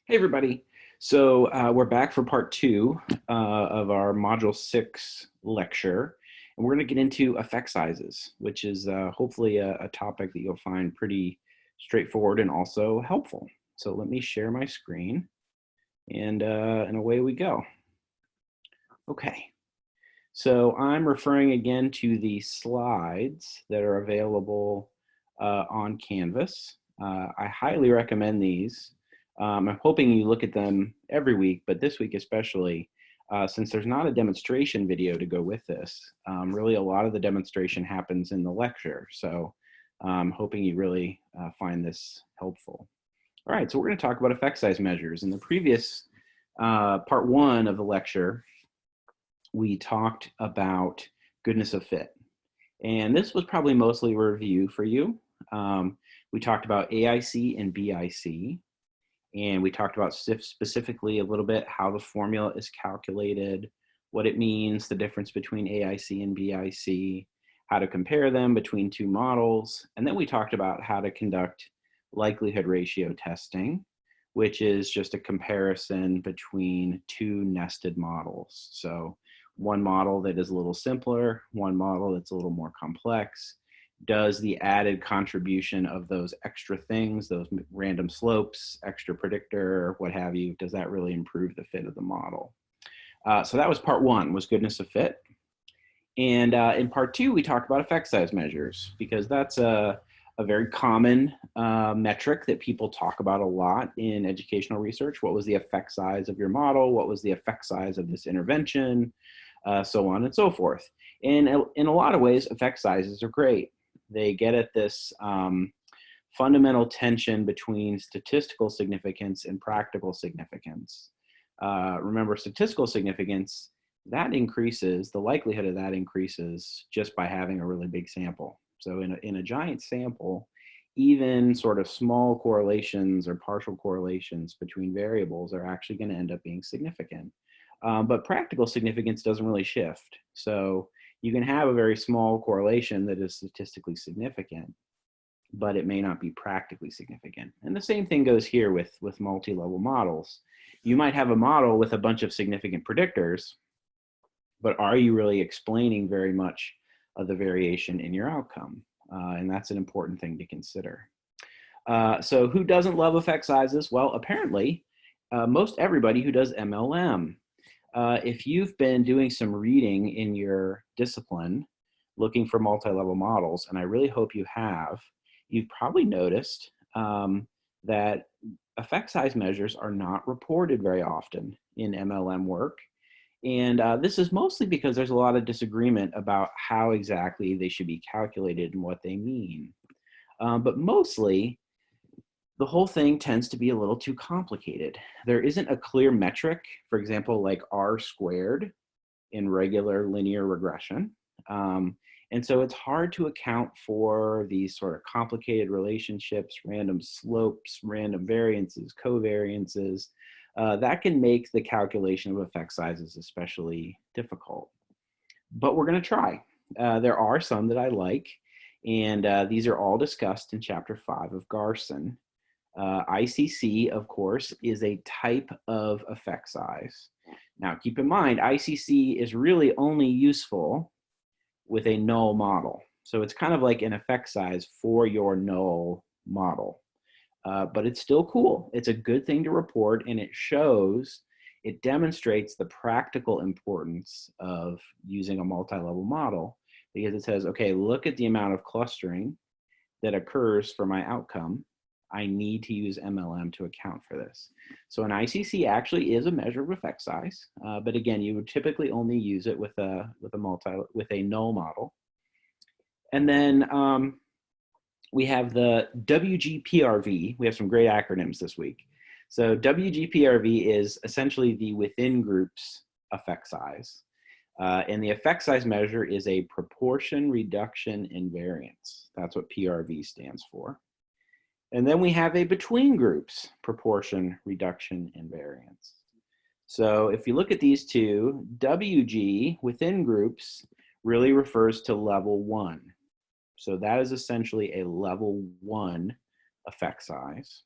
Hey everybody. So we're back for part two of our module 6 lecture, and we're going to get into effect sizes, which is hopefully a topic that you'll find pretty straightforward and also helpful. So let me share my screen, and away we go. Okay, so I'm referring again to the slides that are available on Canvas. I highly recommend these. I'm hoping you look at them every week, but this week especially, since there's not a demonstration video to go with this. Really, a lot of the demonstration happens in the lecture, so I'm hoping you really find this helpful. All right, so we're going to talk about effect size measures. In the previous part one of the lecture, we talked about goodness of fit, and this was probably mostly a review for you. We talked about AIC and BIC. And we talked about specifically a little bit how the formula is calculated, what it means, the difference between AIC and BIC, how to compare them between two models. And then we talked about how to conduct likelihood ratio testing, which is just a comparison between two nested models. So one model that is a little simpler, one model that's a little more complex. Does the added contribution of those extra things, those random slopes, extra predictor, what have you, does that really improve the fit of the model? So that was part one, was goodness of fit. And in part two, we talked about effect size measures, because that's a very common metric that people talk about a lot in educational research. What was the effect size of your model? What was the effect size of this intervention? So on and so forth. And in a lot of ways, effect sizes are great. They get at this fundamental tension between statistical significance and practical significance. Remember, statistical significance, that increases, the likelihood of that increases just by having a really big sample. So in a giant sample, even sort of small correlations or partial correlations between variables are actually going to end up being significant. But practical significance doesn't really shift. So you can have a very small correlation that is statistically significant, but it may not be practically significant. And the same thing goes here with multi-level models. You might have a model with a bunch of significant predictors, but are you really explaining very much of the variation in your outcome? And that's an important thing to consider. So who doesn't love effect sizes? Well, apparently, most everybody who does MLM. If you've been doing some reading in your discipline, looking for multi-level models, and I really hope you have, you've probably noticed that effect size measures are not reported very often in MLM work. And this is mostly because there's a lot of disagreement about how exactly they should be calculated and what they mean. But mostly, the whole thing tends to be a little too complicated. There isn't a clear metric, for example, like R squared in regular linear regression. And so it's hard to account for these sort of complicated relationships, random slopes, random variances, covariances. That can make the calculation of effect sizes especially difficult. But we're going to try. There are some that I like, and these are all discussed in chapter 5 of Garson. ICC, of course, is a type of effect size. Now, keep in mind, ICC is really only useful with a null model. So it's kind of like an effect size for your null model. But it's still cool. It's a good thing to report, and it demonstrates the practical importance of using a multi-level model, because it says, okay, look at the amount of clustering that occurs for my outcome. I need to use MLM to account for this. So an ICC actually is a measure of effect size, but again, you would typically only use it with a null model. And then we have the WG-PRV. We have some great acronyms this week. So WG-PRV is essentially the within groups effect size. And the effect size measure is a proportion reduction in variance. That's what PRV stands for. And then we have a between groups proportion reduction in variance. So if you look at these two, WG within groups really refers to level 1. So that is essentially a level 1 effect size.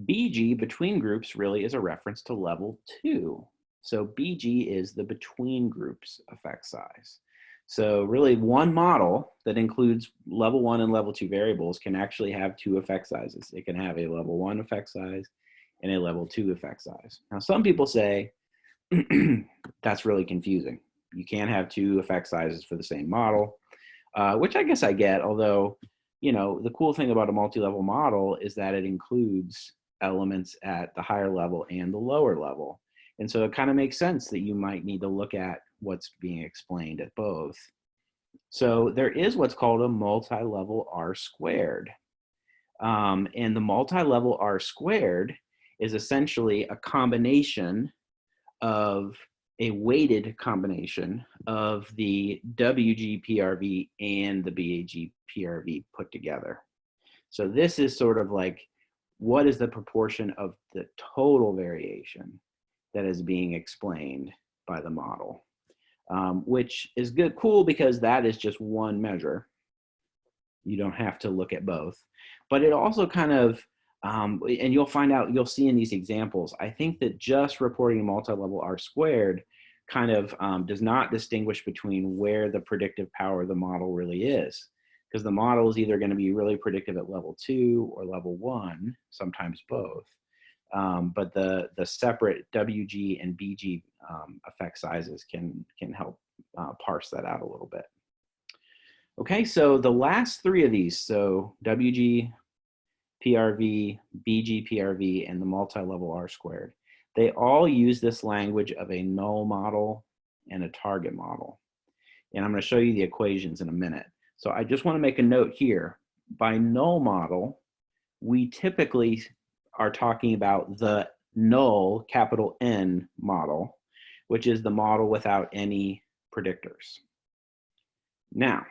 BG, between groups, really is a reference to level 2. So BG is the between groups effect size. So really one model that includes level 1 and level 2 variables can actually have two effect sizes. It can have a level 1 effect size and a level 2 effect size. Now some people say that's really confusing. You can't have two effect sizes for the same model, which I guess I get, although, you know, the cool thing about a multi-level model is that it includes elements at the higher level and the lower level. And so it kind of makes sense that you might need to look at what's being explained at both. So there is what's called a multi-level R squared. And the multi-level R squared is essentially a combination of a weighted combination of the WG-PRV and the BG-PRV put together. So this is sort of like, what is the proportion of the total variation that is being explained by the model, which is good, cool, because that is just one measure. You don't have to look at both, but it also kind of, and you'll find out, you'll see in these examples, I think that just reporting multi-level R squared kind of does not distinguish between where the predictive power of the model really is, because the model is either going to be really predictive at level 2 or level 1, sometimes both. But the separate WG and BG effect sizes can help parse that out a little bit. Okay, so the last three of these, so WG, PRV, BG-PRV, and the multi-level R squared, they all use this language of a null model and a target model. And I'm going to show you the equations in a minute. So I just want to make a note here. By null model, we typically are talking about the null, capital N model, which is the model without any predictors. Now,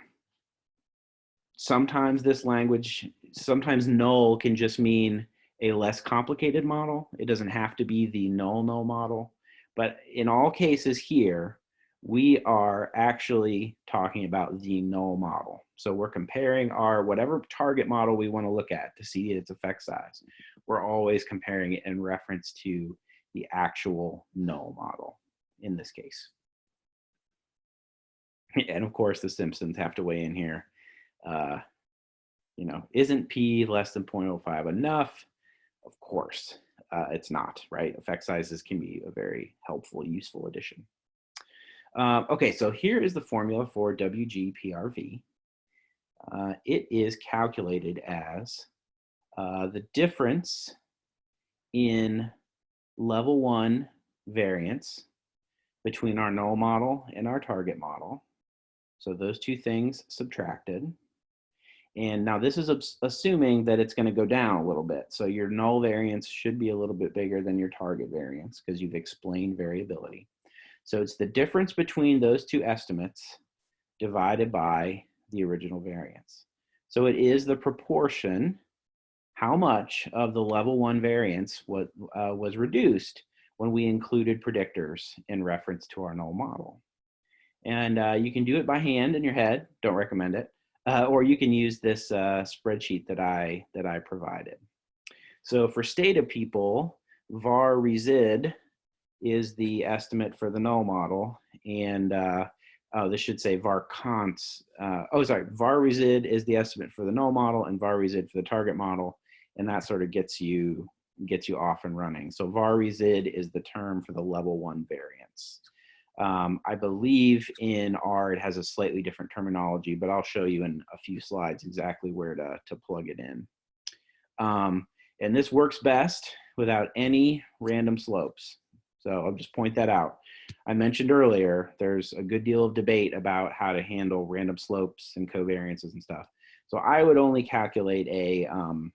sometimes this language, sometimes null can just mean a less complicated model. It doesn't have to be the null model. But in all cases here, we are actually talking about the null model. So we're comparing our whatever target model we want to look at to see its effect size. We're always comparing it in reference to the actual null model in this case. And of course, the Simpsons have to weigh in here. You know, isn't P less than 0.05 enough? Of course, it's not, right? Effect sizes can be a very helpful, useful addition. Okay, so here is the formula for WG-PRV. It is calculated as the difference in level 1 variance between our null model and our target model. So those two things subtracted. And now this is assuming that it's going to go down a little bit. So your null variance should be a little bit bigger than your target variance because you've explained variability. So it's the difference between those two estimates divided by the original variance. So it is the proportion, how much of the level 1 variance was reduced when we included predictors in reference to our null model. And you can do it by hand in your head, don't recommend it, or you can use this spreadsheet that I provided. So for Stata people, var resid is the estimate for the null model, and this should say var const. Var resid is the estimate for the null model, and var resid for the target model, and that sort of gets you off and running. So var resid is the term for the level 1 variance. I believe in R it has a slightly different terminology, but I'll show you in a few slides exactly where to plug it in. And this works best without any random slopes. So I'll just point that out. I mentioned earlier, there's a good deal of debate about how to handle random slopes and covariances and stuff. So I would only calculate an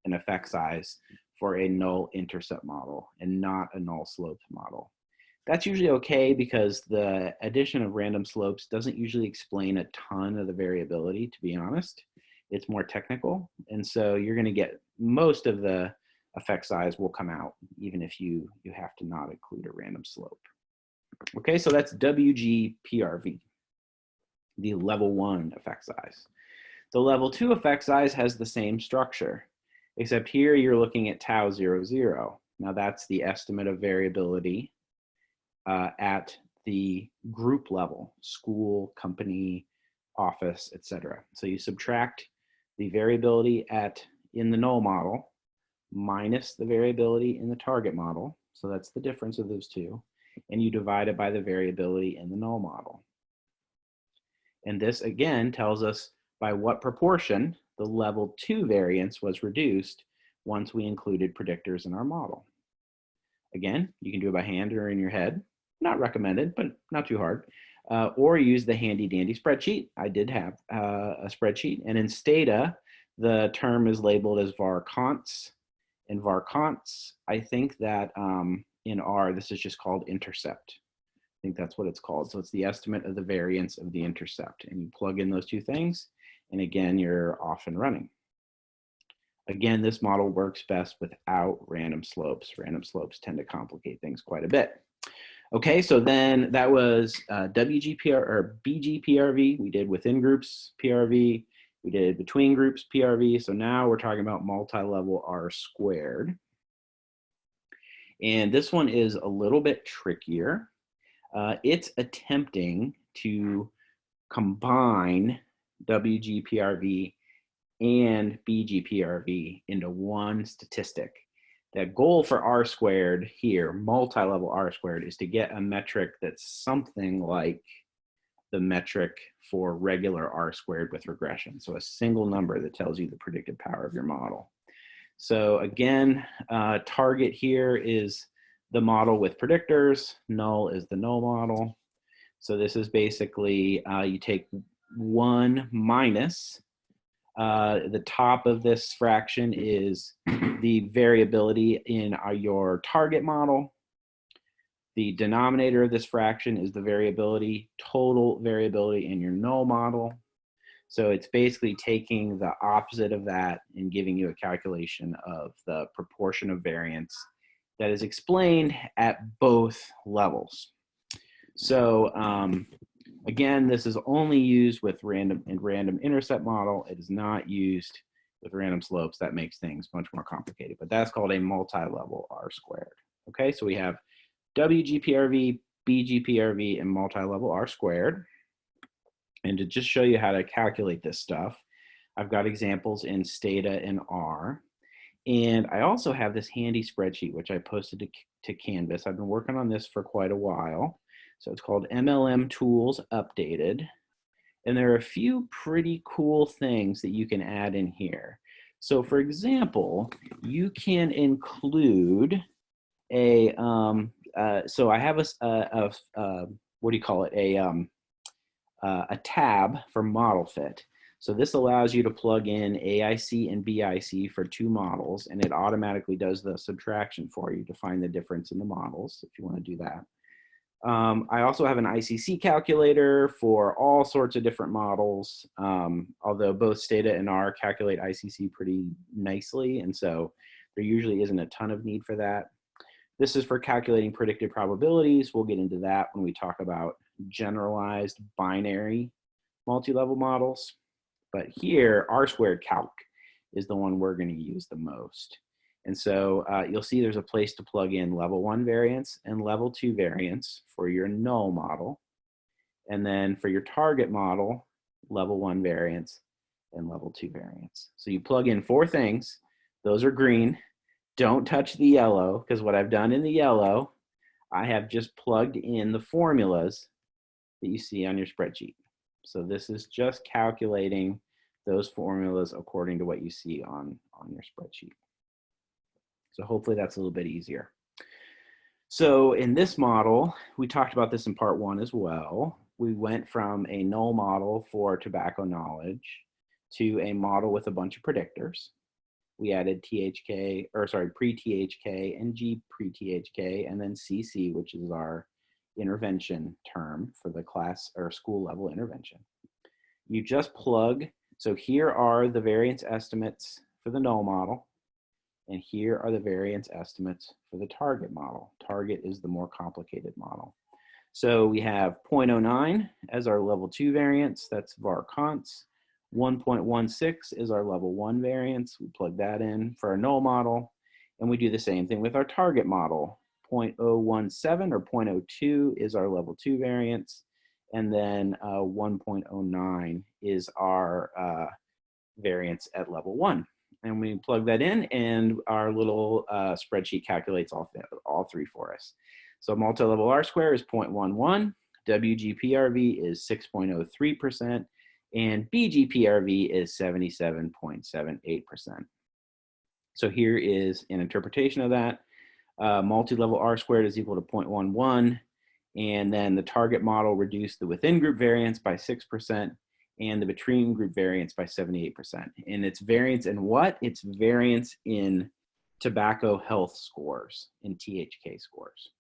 effect size for a null intercept model and not a null sloped model. That's usually okay because the addition of random slopes doesn't usually explain a ton of the variability, to be honest. It's more technical. And so you're going to get most of the effect size will come out, even if you have to not include a random slope. Okay, so that's WG-PRV, the level 1 effect size. The level 2 effect size has the same structure. except here you're looking at tau 0, 0. Now that's the estimate of variability at the group level, school, company, office, etc. So you subtract the variability in the null model minus the variability in the target model. So that's the difference of those two. And you divide it by the variability in the null model. And this again tells us by what proportion the level 2 variance was reduced once we included predictors in our model. Again, you can do it by hand or in your head. Not recommended, but not too hard. Or use the handy dandy spreadsheet. I did have a spreadsheet. And in Stata, the term is labeled as var_const. In var_const, I think that in R, this is just called intercept. I think that's what it's called. So it's the estimate of the variance of the intercept. And you plug in those two things, and again, you're off and running. Again, this model works best without random slopes. Random slopes tend to complicate things quite a bit. Okay, so then that was BG-PRV. We did within groups PRV. We did between groups PRV. So now we're talking about multi-level R squared. And this one is a little bit trickier. It's attempting to combine WG-PRV and BG-PRV into one statistic. The goal for R squared here, multi-level R squared, is to get a metric that's something like the metric for regular R squared with regression. So a single number that tells you the predicted power of your model. So again, target here is the model with predictors. Null is the null model. So this is basically, you take 1 minus, the top of this fraction is the variability in your target model. The denominator of this fraction is the variability, total variability in your null model. So it's basically taking the opposite of that and giving you a calculation of the proportion of variance that is explained at both levels. So again, this is only used with random intercept model. It is not used with random slopes. That makes things much more complicated, but that's called a multi-level R squared. Okay, so we have WG-PRV, BG-PRV, and multi-level R squared. And to just show you how to calculate this stuff, I've got examples in Stata and R. And I also have this handy spreadsheet, which I posted to Canvas. I've been working on this for quite a while. So it's called MLM Tools Updated. And there are a few pretty cool things that you can add in here. So for example, you can include a, so I have what do you call it? A tab for model fit. So this allows you to plug in AIC and BIC for 2 models, and it automatically does the subtraction for you to find the difference in the models if you want to do that. I also have an ICC calculator for all sorts of different models, although both Stata and R calculate ICC pretty nicely, and so there usually isn't a ton of need for that. This is for calculating predicted probabilities. We'll get into that when we talk about generalized binary multi-level models. But here, R squared calc is the one we're going to use the most. And so you'll see there's a place to plug in level 1 variance and level 2 variance for your null model. And then for your target model, level 1 variance and level 2 variance. So you plug in 4 things. Those are green. Don't touch the yellow, because what I've done in the yellow, I have just plugged in the formulas that you see on your spreadsheet. So this is just calculating those formulas according to what you see on your spreadsheet. So hopefully that's a little bit easier. So in this model, we talked about this in part 1 as well. We went from a null model for tobacco knowledge to a model with a bunch of predictors. We added pre-THK and G pre-THK, and then CC, which is our intervention term for the class or school level intervention. You just plug, so here are the variance estimates for the null model, and here are the variance estimates for the target model. Target is the more complicated model. So we have 0.09 as our level 2 variance, that's var_const. 1.16 is our level 1 variance. We plug that in for our null model. And we do the same thing with our target model. 0.017 or 0.02 is our level 2 variance. And then 1.09 is our variance at level 1. And we plug that in, and our little spreadsheet calculates all three for us. So multi-level R squared is 0.11, WG-PRV is 6.03%, and BG-PRV is 77.78%. So here is an interpretation of that. Multi-level R squared is equal to 0.11, and then the target model reduced the within group variance by 6%, and the between group variance by 78%. And it's variance in what? It's variance in tobacco health scores, in THK scores.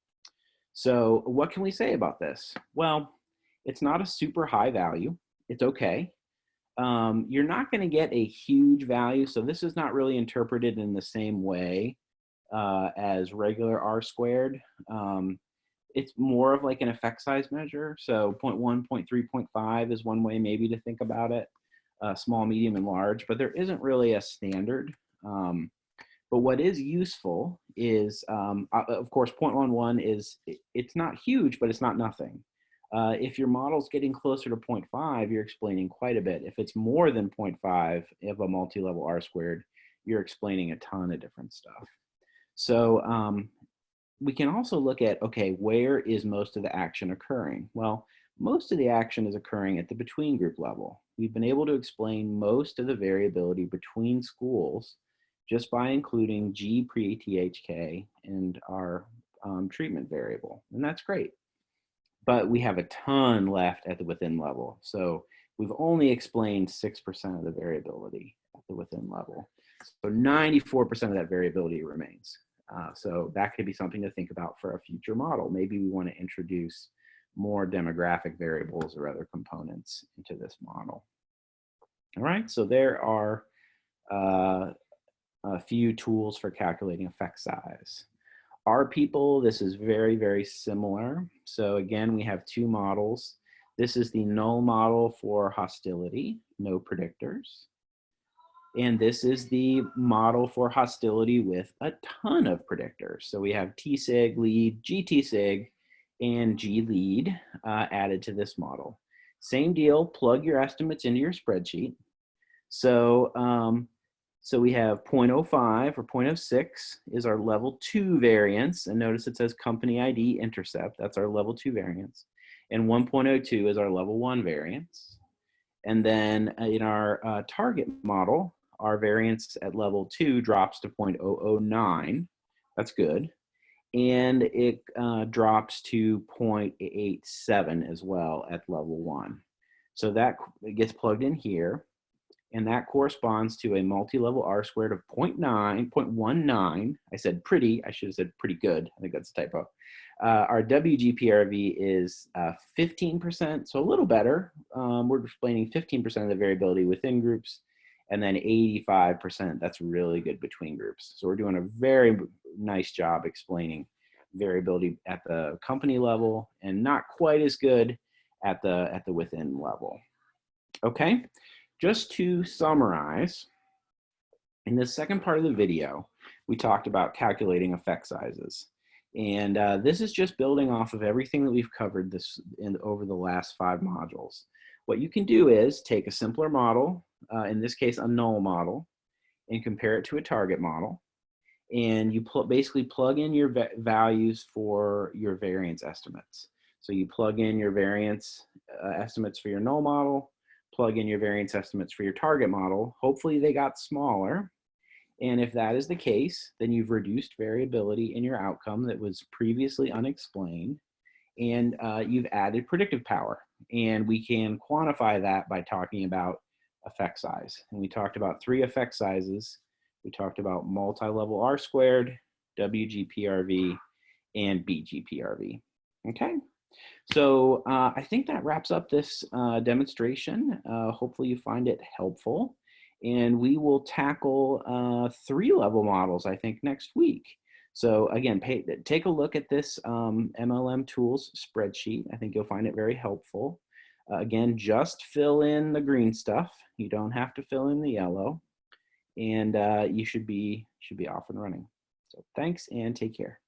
So what can we say about this? Well, it's not a super high value. It's okay. You're not going to get a huge value, so this is not really interpreted in the same way as regular R squared. It's more of like an effect size measure. So 0.1, 0.3, 0.5 is one way maybe to think about it, small, medium, and large, but there isn't really a standard. But what is useful is, of course, 0.11 is, it's not huge, but it's not nothing. If your model's getting closer to 0.5, you're explaining quite a bit. If it's more than 0.5 of a multi-level R squared, you're explaining a ton of different stuff. So we can also look at, okay, where is most of the action occurring? Well, most of the action is occurring at the between group level. We've been able to explain most of the variability between schools just by including G pre-THK and our treatment variable, and that's great. But we have a ton left at the within level. So we've only explained 6% of the variability at the within level. So 94% of that variability remains. So that could be something to think about for a future model. Maybe we want to introduce more demographic variables or other components into this model. All right, so there are a few tools for calculating effect size. R people, this is very, very similar. So again, we have two models. This is the null model for hostility, no predictors. And this is the model for hostility with a ton of predictors. So we have T-sig, lead, GT-sig, and G-lead added to this model. Same deal, plug your estimates into your spreadsheet. So, so we have 0.05 or 0.06 is our level 2 variance. And notice it says company ID intercept. That's our level 2 variance. And 1.02 is our level 1 variance. And then in our target model, our variance at level 2 drops to 0.009. That's good. And it drops to 0.87 as well at level 1. So that gets plugged in here. And that corresponds to a multi-level R squared of 0.19. I said pretty, I should have said pretty good. I think that's a typo. Our WG-PRV is 15%, so a little better. We're explaining 15% of the variability within groups, and then 85%, that's really good between groups. So we're doing a very nice job explaining variability at the company level and not quite as good at the within level. Okay, just to summarize, in the second part of the video, we talked about calculating effect sizes. And this is just building off of everything that we've covered over the last 5 modules. What you can do is take a simpler model, in this case a null model, and compare it to a target model. And you basically plug in your values for your variance estimates. So you plug in your variance estimates for your null model, plug in your variance estimates for your target model. Hopefully they got smaller. And if that is the case, then you've reduced variability in your outcome that was previously unexplained, and you've added predictive power. And we can quantify that by talking about effect size. And we talked about 3 effect sizes. We talked about multi-level R squared, WG-PRV, and BG-PRV. Okay, so I think that wraps up this demonstration. Hopefully you find it helpful. And we will tackle 3-level models, I think, next week. So again, take a look at this MLM tools spreadsheet. I think you'll find it very helpful. Again, just fill in the green stuff. You don't have to fill in the yellow, and you should be off and running. So thanks and take care.